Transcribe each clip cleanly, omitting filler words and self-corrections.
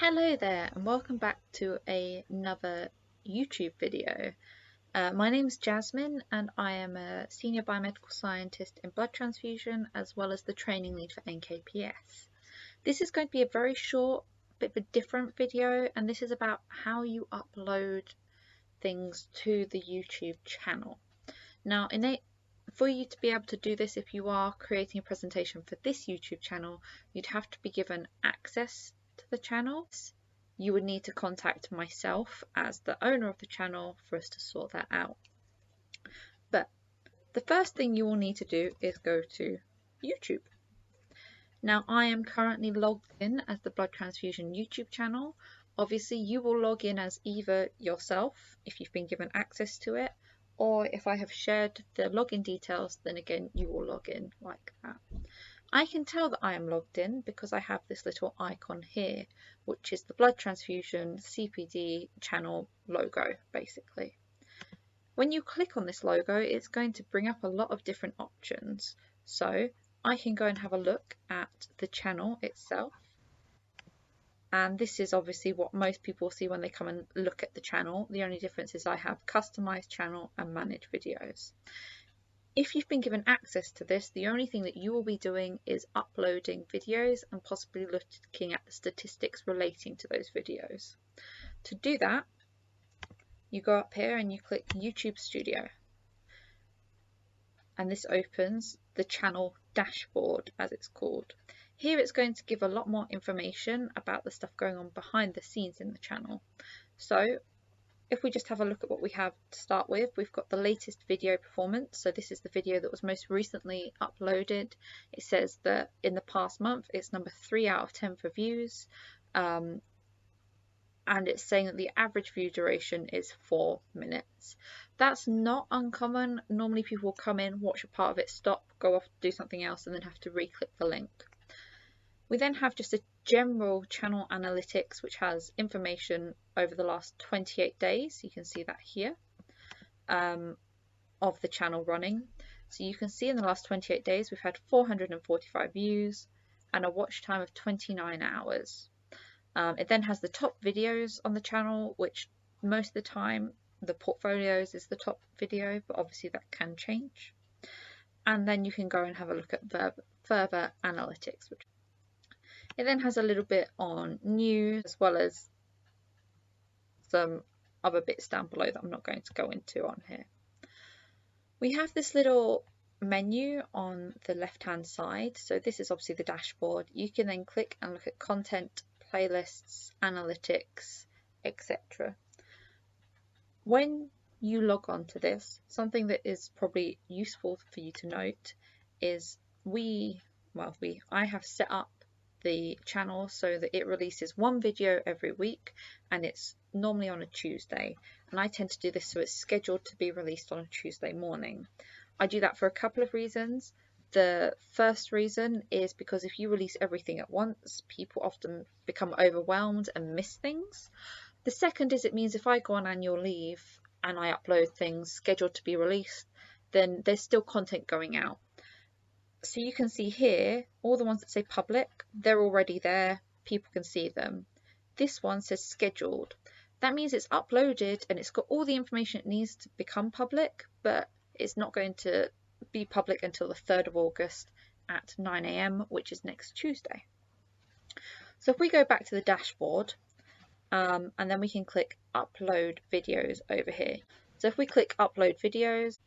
Hello there and welcome back to another YouTube video. My name is Jasmine and I am a senior biomedical scientist in blood transfusion as well as the training lead for NKPS. This is going to be a very short, bit of a different video, and this is about how you upload things to the YouTube channel. Now, for you to be able to do this, if you are creating a presentation for this YouTube channel, you'd have to be given access to the channel. You would need to contact myself as the owner of the channel for us to sort that out. But the first thing you will need to do is go to YouTube. Now, I am currently logged in as the Blood Transfusion YouTube channel. Obviously, you will log in as either yourself if you've been given access to it, or if I have shared the login details, then again you will log in like that. I can tell that I am logged in because I have this little icon here, which is the Blood Transfusion CPD channel logo, basically. When you click on this logo, it's going to bring up a lot of different options. So I can go and have a look at the channel itself. And this is obviously what most people see when they come and look at the channel. The only difference is I have customized channel and manage videos. If you've been given access to this, the only thing that you will be doing is uploading videos and possibly looking at the statistics relating to those videos. To do that, you go up here and you click YouTube Studio. And this opens the channel dashboard, as it's called. Here it's going to give a lot more information about the stuff going on behind the scenes in the channel. So if we just have a look at what we have to start with, we've got the latest video performance. So this is the video that was most recently uploaded. It says that in the past month, it's number 3 out of 10 for views. And it's saying that the average view duration is 4 minutes. That's not uncommon. Normally people will come in, watch a part of it, stop, go off, do something else, and then have to re-click the link. We then have just a general channel analytics, which has information over the last 28 days. You can see that here, of the channel running. So you can see in the last 28 days, we've had 445 views and a watch time of 29 hours. It then has the top videos on the channel, which most of the time the portfolios is the top video, but obviously that can change. And then you can go and have a look at further analytics. It then has a little bit on news as well as some other bits down below that I'm not going to go into on here. We have this little menu on the left hand side. So this is obviously the dashboard. You can then click and look at content, playlists, analytics, etc. When you log on to this, something that is probably useful for you to note is I have set up the channel so that it releases one video every week, and it's normally on a Tuesday, and I tend to do this so it's scheduled to be released on a Tuesday morning. I do that for a couple of reasons. The first reason is because if you release everything at once, people often become overwhelmed and miss things. The second is it means if I go on annual leave and I upload things scheduled to be released, then there's still content going out. So you can see here, all the ones that say public, they're already there, people can see them. This one says scheduled. That means it's uploaded and it's got all the information it needs to become public, but it's not going to be public until the 3rd of August at 9 AM, which is next Tuesday. So if we go back to the dashboard, and then we can click upload videos over here. So if we click upload videos,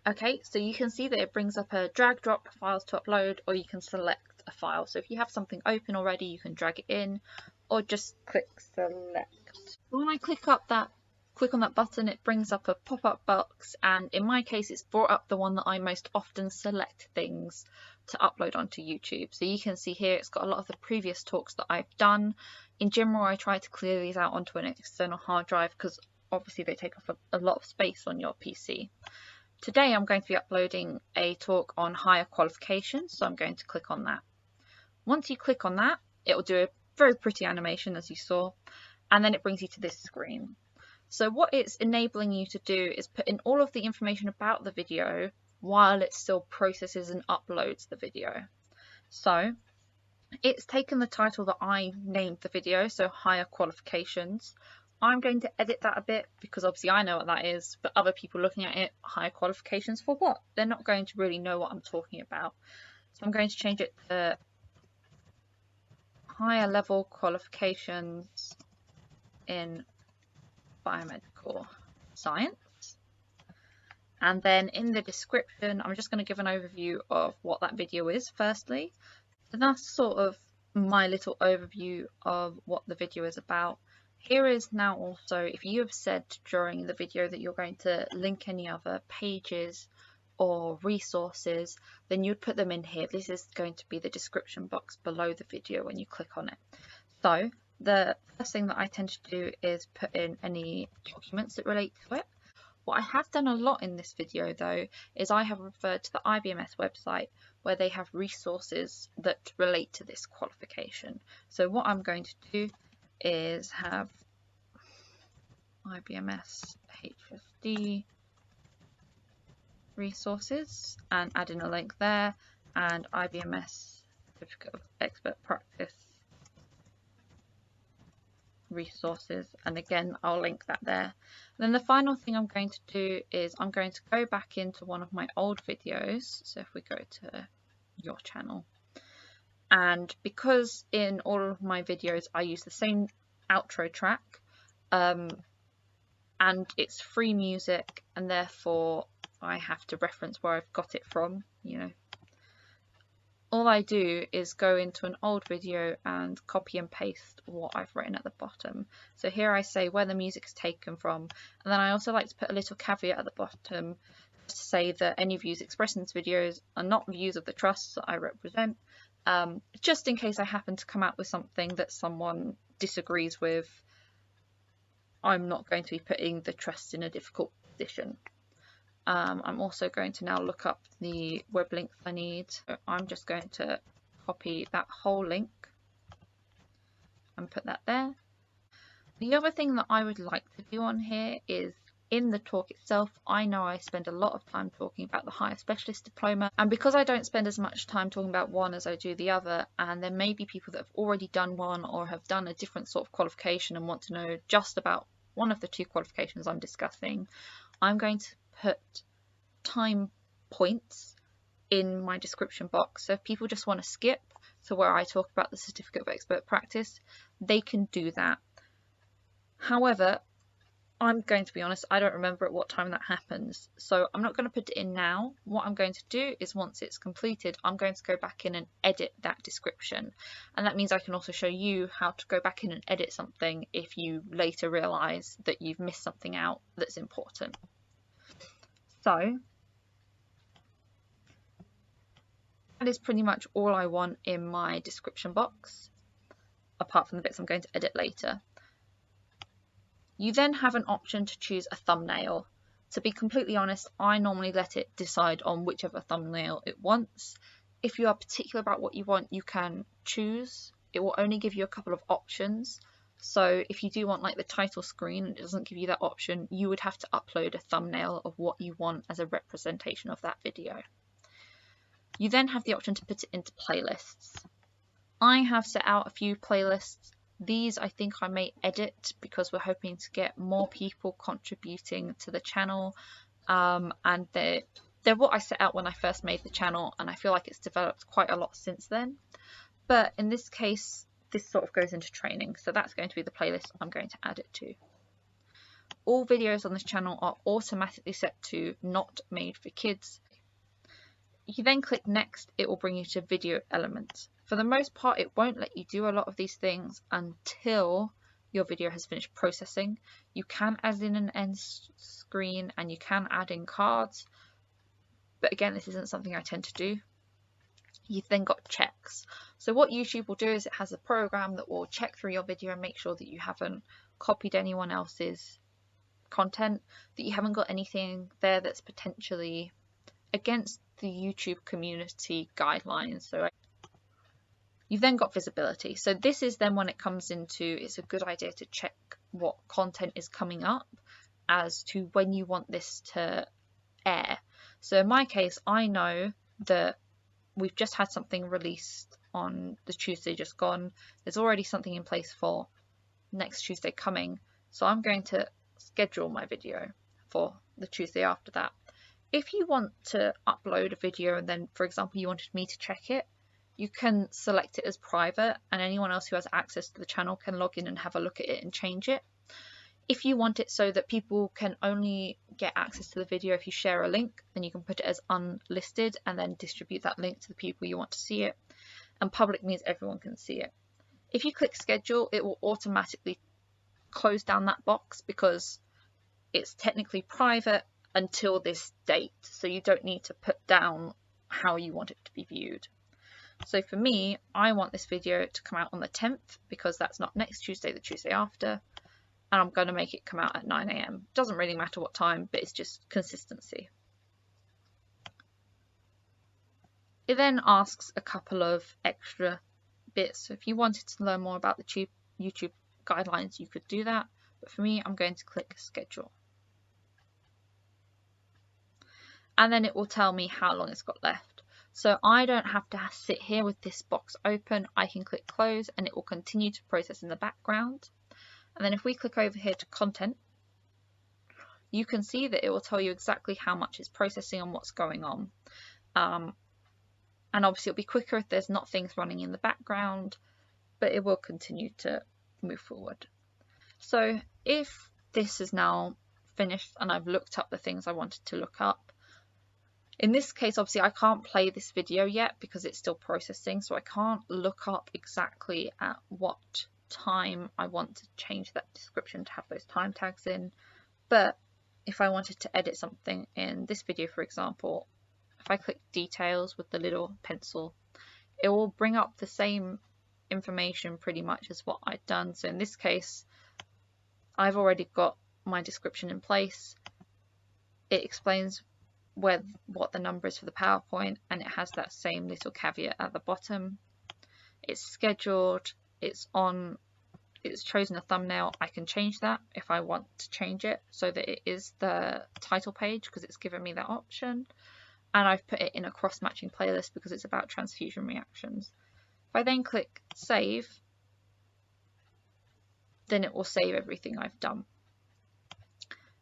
okay, so you can see that it brings up a drag drop files to upload, or you can select a file. So if you have something open already, you can drag it in or just click select. When I click on that button, it brings up a pop-up box, and in my case it's brought up the one that I most often select things to upload onto YouTube. So you can see here it's got a lot of the previous talks that I've done. In general, I try to clear these out onto an external hard drive because obviously they take up a lot of space on your PC. Today I'm going to be uploading a talk on higher qualifications, so I'm going to click on that. Once you click on that, it will do a very pretty animation as you saw, and then it brings you to this screen. So what it's enabling you to do is put in all of the information about the video while it still processes and uploads the video. So It's taken the title that I named the video, so higher qualifications. I'm going to edit that a bit because obviously I know what that is, but other people looking at it, higher qualifications for what? They're not going to really know what I'm talking about. So I'm going to change it to higher level qualifications in biomedical science. And then in the description, I'm just going to give an overview of what that video is firstly. So that's sort of my little overview of what the video is about. Here is now also, if you have said during the video that you're going to link any other pages or resources, then you'd put them in here. This is going to be the description box below the video when you click on it. So the first thing that I tend to do is put in any documents that relate to it. What I have done a lot in this video though is I have referred to the IBMS website where they have resources that relate to this qualification. So what I'm going to do is have IBMS HSD resources and add in a link there, and IBMS Certificate of Expert Practice resources, and again I'll link that there. And then the final thing I'm going to do is I'm going to go back into one of my old videos. So if we go to your channel, and because in all of my videos I use the same outro track, and it's free music, and therefore I have to reference where I've got it from, you know. All I do is go into an old video and copy and paste what I've written at the bottom. So here I say where the music is taken from, and then I also like to put a little caveat at the bottom to say that any views expressed in this videos are not views of the trusts that I represent, just in case I happen to come out with something that someone disagrees with. I'm not going to be putting the trust in a difficult position. I'm also going to now look up the web links I need. So I'm just going to copy that whole link and put that there. The other thing that I would like to do on here is in the talk itself, I know I spend a lot of time talking about the higher specialist diploma, and because I don't spend as much time talking about one as I do the other, and there may be people that have already done one or have done a different sort of qualification and want to know just about one of the two qualifications I'm discussing, I'm going to put time points in my description box. So if people just want to skip to where I talk about the Certificate of Expert Practice, they can do that. However, I'm going to be honest, I don't remember at what time that happens, so I'm not going to put it in now. What I'm going to do is once it's completed, I'm going to go back in and edit that description, and that means I can also show you how to go back in and edit something if you later realise that you've missed something out that's important. So that is pretty much all I want in my description box, apart from the bits I'm going to edit later. You then have an option to choose a thumbnail. To be completely honest, I normally let it decide on whichever thumbnail it wants. If you are particular about what you want, you can choose. It will only give you a couple of options. So if you do want like the title screen and it doesn't give you that option, you would have to upload a thumbnail of what you want as a representation of that video. You then have the option to put it into playlists. I have set out a few playlists. These I think I may edit because we're hoping to get more people contributing to the channel, and they're what I set out when I first made the channel, and I feel like it's developed quite a lot since then. But in this case, this sort of goes into training, so that's going to be the playlist I'm going to add it to. All videos on this channel are automatically set to not made for kids. If you then click next, it will bring you to video elements. For the most part, it won't let you do a lot of these things until your video has finished processing. You can add in an end screen and you can add in cards, but again, this isn't something I tend to do. You've then got checks. So what YouTube will do is it has a program that will check through your video and make sure that you haven't copied anyone else's content, that you haven't got anything there that's potentially against the YouTube community guidelines. So you've then got visibility. So this is then when it comes into, it's a good idea to check what content is coming up as to when you want this to air. So in my case, I know that we've just had something released on the Tuesday just gone. There's already something in place for next Tuesday coming, so I'm going to schedule my video for the Tuesday after that. If you want to upload a video and then, for example, you wanted me to check it, you can select it as private and anyone else who has access to the channel can log in and have a look at it and change it. If you want it so that people can only get access to the video if you share a link, then you can put it as unlisted and then distribute that link to the people you want to see it. And public means everyone can see it. If you click schedule, it will automatically close down that box because it's technically private until this date, so you don't need to put down how you want it to be viewed. So for me, I want this video to come out on the 10th because that's not next Tuesday, the Tuesday after, and I'm going to make it come out at 9 AM. Doesn't really matter what time, but it's just consistency. It then asks a couple of extra bits. So if you wanted to learn more about the YouTube guidelines, you could do that, but for me, I'm going to click schedule. And then it will tell me how long it's got left. So I don't have to sit here with this box open. I can click close and it will continue to process in the background. And then if we click over here to content, you can see that it will tell you exactly how much it's processing and what's going on. And obviously it'll be quicker if there's not things running in the background, but it will continue to move forward. So if this is now finished and I've looked up the things I wanted to look up, in this case, obviously, I can't play this video yet because it's still processing, so I can't look up exactly at what time I want to change that description to have those time tags in. But if I wanted to edit something in this video, for example, if I click details with the little pencil, it will bring up the same information pretty much as what I'd done. So in this case, I've already got my description in place. It explains what the number is for the PowerPoint, and it has that same little caveat at the bottom. It's scheduled, it's chosen a thumbnail. I can change that if I want to change it so that it is the title page because it's given me that option, and I've put it in a cross-matching playlist because it's about transfusion reactions. If I then click save, then it will save everything I've done.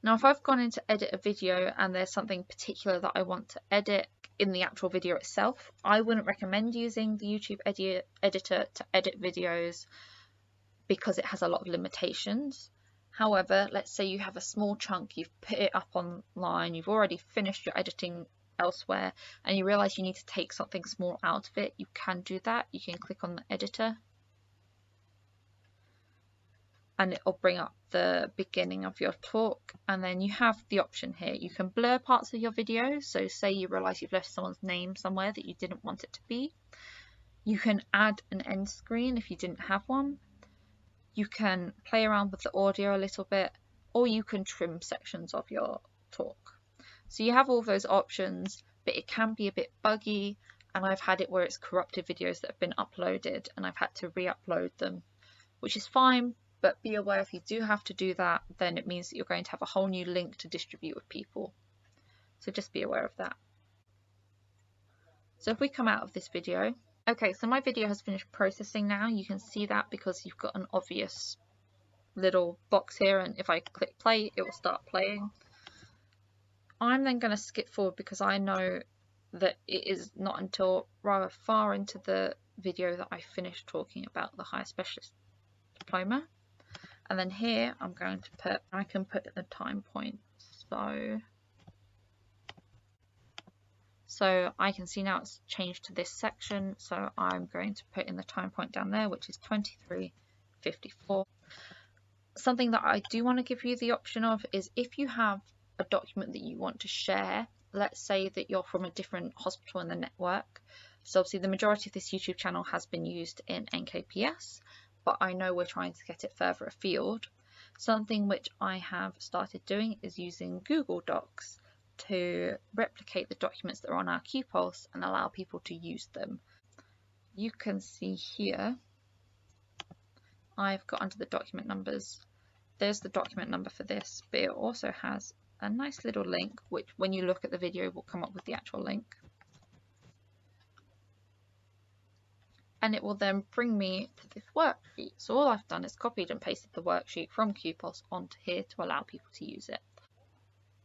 Now, if I've gone in to edit a video and there's something particular that I want to edit in the actual video itself, I wouldn't recommend using the YouTube editor to edit videos because it has a lot of limitations. However, let's say you have a small chunk, you've put it up online, you've already finished your editing elsewhere, and you realize you need to take something small out of it, you can do that. You can click on the editor and it will bring up the beginning of your talk, and then you have the option here. You can blur parts of your video, so say you realize you've left someone's name somewhere that you didn't want it to be. You can add an end screen if you didn't have one. You can play around with the audio a little bit, or you can trim sections of your talk. So you have all those options, but it can be a bit buggy, and I've had it where it's corrupted videos that have been uploaded and I've had to re-upload them, which is fine. But be aware, if you do have to do that, then it means that you're going to have a whole new link to distribute with people. So just be aware of that. So if we come out of this video, okay, so my video has finished processing now. You can see that because you've got an obvious little box here, and if I click play, it will start playing. I'm then going to skip forward because I know that it is not until rather far into the video that I finished talking about the higher specialist diploma. And then here I'm going to put, I can put the time point. So I can see now it's changed to this section. So I'm going to put in the time point down there, which is 23:54. Something that I do want to give you the option of is if you have a document that you want to share, let's say that you're from a different hospital in the network. So obviously the majority of this YouTube channel has been used in NKPS, but I know we're trying to get it further afield. Something which I have started doing is using Google Docs to replicate the documents that are on our QPulse and allow people to use them. You can see here, I've got under the document numbers, there's the document number for this, but it also has a nice little link, which when you look at the video will come up with the actual link. and it will then bring me to this worksheet. So all I've done is copied and pasted the worksheet from QPOS onto here to allow people to use it.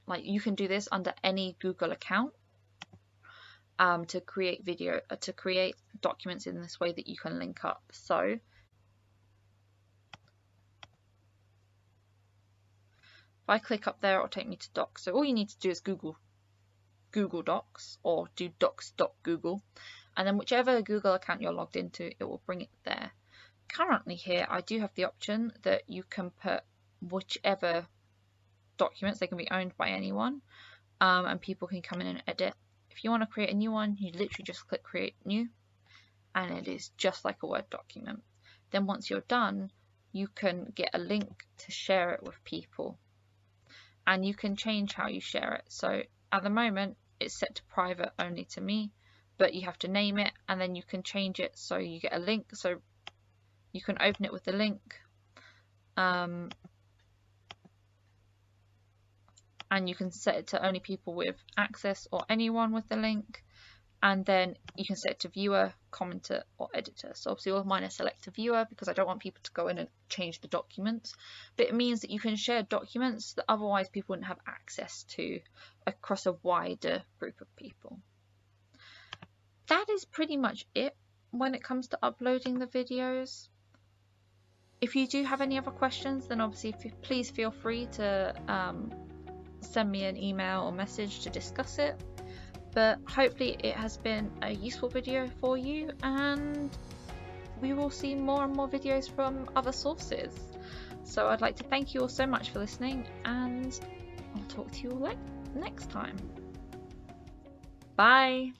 Like, you can do this under any Google account to create documents in this way that you can link up. So if I click up there, it'll take me to Docs. So all you need to do is Google Docs or do docs.google, and then whichever Google account you're logged into, it will bring it there. Currently here, I do have the option that you can put whichever documents, they can be owned by anyone, and people can come in and edit. If you want to create a new one, you literally just click create new, and it is just like a Word document. Then once you're done, you can get a link to share it with people, and you can change how you share it. So at the moment it's set to private only to me, but you have to name it, and then you can change it so you get a link, so you can open it with the link, and you can set it to only people with access or anyone with the link, and then you can set it to viewer, commenter or editor. So obviously all of mine are select to viewer because I don't want people to go in and change the documents, but it means that you can share documents that otherwise people wouldn't have access to across a wider group of people. That is pretty much it when it comes to uploading the videos. If you do have any other questions, then obviously please feel free to send me an email or message to discuss it. But hopefully it has been a useful video for you, and we will see more and more videos from other sources. So I'd like to thank you all so much for listening, and I'll talk to you all next time. Bye!